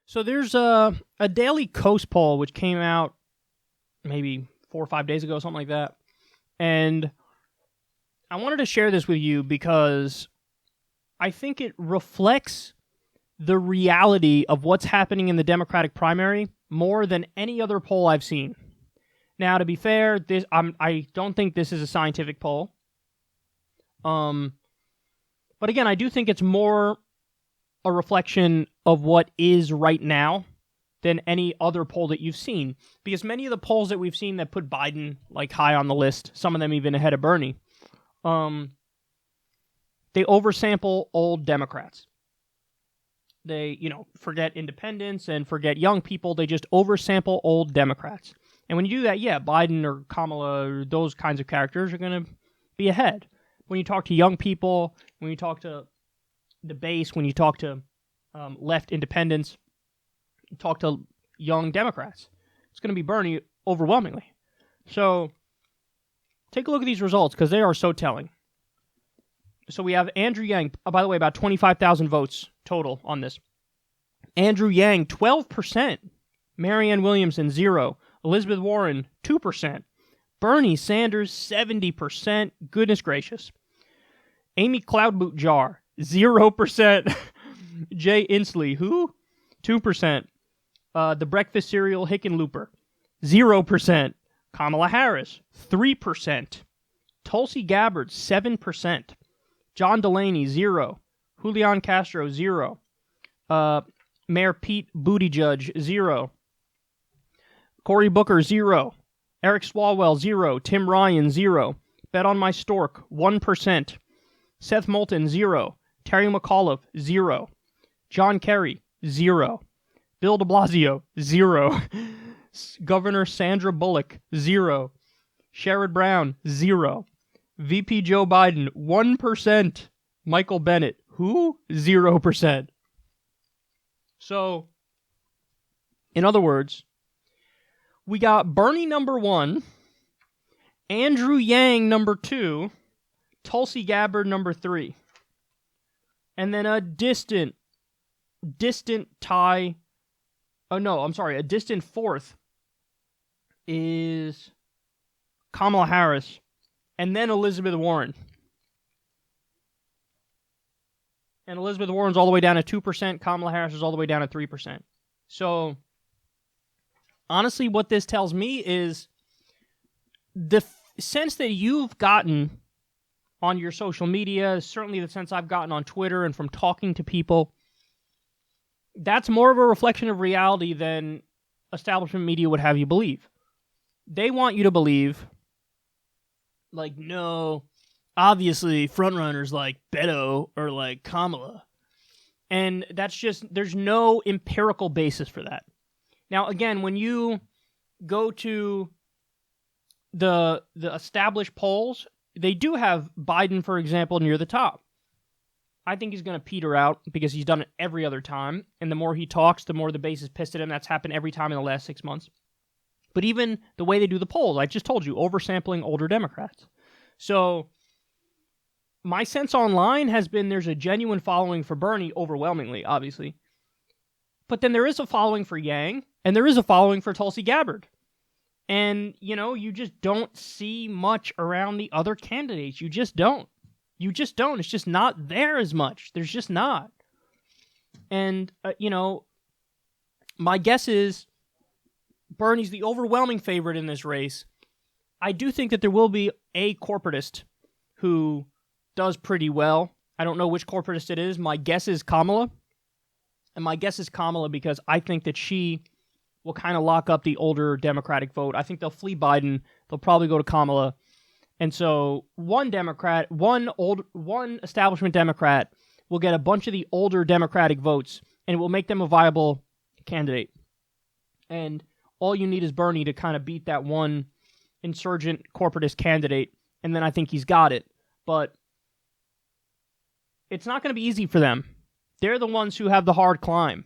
So there's a Daily Coast poll which came out maybe 4 or 5 days ago, something like that. And I wanted to share this with you because I think it reflects the reality of what's happening in the Democratic primary more than any other poll I've seen. Now, to be fair, I don't think this is a scientific poll. But again, I do think it's more a reflection of what is right now than any other poll that you've seen. Because many of the polls that we've seen that put Biden like high on the list, some of them even ahead of Bernie, they oversample old Democrats. They, forget independents and forget young people. They just oversample old Democrats. And when you do that, yeah, Biden or Kamala or those kinds of characters are going to be ahead. When you talk to young people, when you talk to the base, when you talk to left independents, talk to young Democrats, it's going to be Bernie overwhelmingly. So take a look at these results because they are so telling. So we have Andrew Yang, by the way, about 25,000 votes total on this. Andrew Yang, 12%. Marianne Williamson, 0%. Elizabeth Warren, 2%. Bernie Sanders, 70%. Goodness gracious. Amy Cloudboot-Jar, 0%. Jay Inslee, who? 2%. The Breakfast Cereal Hickenlooper, 0%. Kamala Harris, 3%. Tulsi Gabbard, 7%. John Delaney, 0%. Julian Castro, 0%. Mayor Pete Buttigieg, 0%. Cory Booker, 0%. Eric Swalwell, 0%. Tim Ryan, 0%. Bet on My Stork, 1%. Seth Moulton, 0%. Terry McAuliffe, 0%. John Kerry, 0%. Bill de Blasio, 0%. Governor Sandra Bullock, 0%. Sherrod Brown, 0%. VP Joe Biden, 1%. Michael Bennet, who? 0%. So, in other words, we got Bernie number 1, Andrew Yang number 2, Tulsi Gabbard number 3. And then a distant tie. Oh, no, I'm sorry. A distant fourth is Kamala Harris. And then Elizabeth Warren. And Elizabeth Warren's all the way down at 2%. Kamala Harris is all the way down at 3%. So, honestly, what this tells me is the sense that you've gotten on your social media, certainly the sense I've gotten on Twitter and from talking to people, that's more of a reflection of reality than establishment media would have you believe. They want you to believe, like, no, obviously frontrunners like Beto or like Kamala. And that's just, there's no empirical basis for that. Now, again, when you go to the established polls, they do have Biden, for example, near the top. I think he's going to peter out because he's done it every other time. And the more he talks, the more the base is pissed at him. That's happened every time in the last 6 months. But even the way they do the polls, I just told you, oversampling older Democrats. So my sense online has been there's a genuine following for Bernie, overwhelmingly, obviously. But then there is a following for Yang, and there is a following for Tulsi Gabbard. And, you just don't see much around the other candidates. You just don't. You just don't. It's just not there as much. There's just not. And, my guess is Bernie's the overwhelming favorite in this race. I do think that there will be a corporatist who does pretty well. I don't know which corporatist it is. My guess is Kamala. And my guess is Kamala because I think that she will kind of lock up the older Democratic vote. I think they'll flee Biden. They'll probably go to Kamala. And so one establishment Democrat will get a bunch of the older Democratic votes, and it will make them a viable candidate. And all you need is Bernie to kind of beat that one insurgent corporatist candidate, and then I think he's got it. But it's not going to be easy for them. They're the ones who have the hard climb.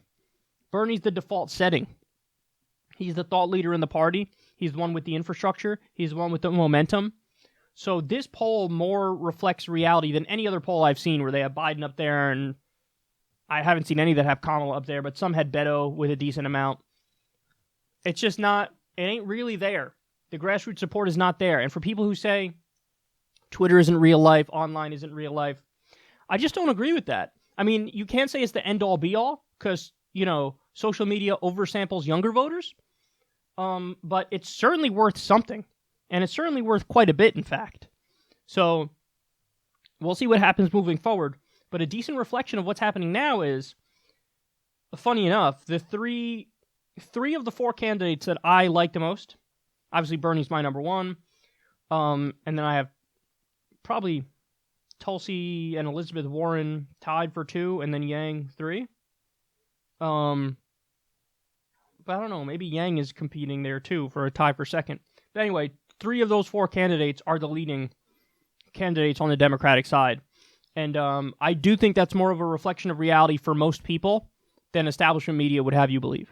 Bernie's the default setting. He's the thought leader in the party. He's the one with the infrastructure. He's the one with the momentum. So this poll more reflects reality than any other poll I've seen where they have Biden up there, and I haven't seen any that have Kamala up there, but some had Beto with a decent amount. It's just not, it ain't really there. The grassroots support is not there. And for people who say Twitter isn't real life, online isn't real life, I just don't agree with that. I mean, you can't say it's the end-all be-all because, social media oversamples younger voters. But it's certainly worth something. And it's certainly worth quite a bit, in fact. So we'll see what happens moving forward. But a decent reflection of what's happening now is, funny enough, the three of the four candidates that I like the most, obviously Bernie's my number one, and then I have probably Tulsi and Elizabeth Warren tied for 2, and then Yang 3. But I don't know, maybe Yang is competing there too for a tie for second. But anyway, 3 of those 4 candidates are the leading candidates on the Democratic side. And I do think that's more of a reflection of reality for most people than establishment media would have you believe.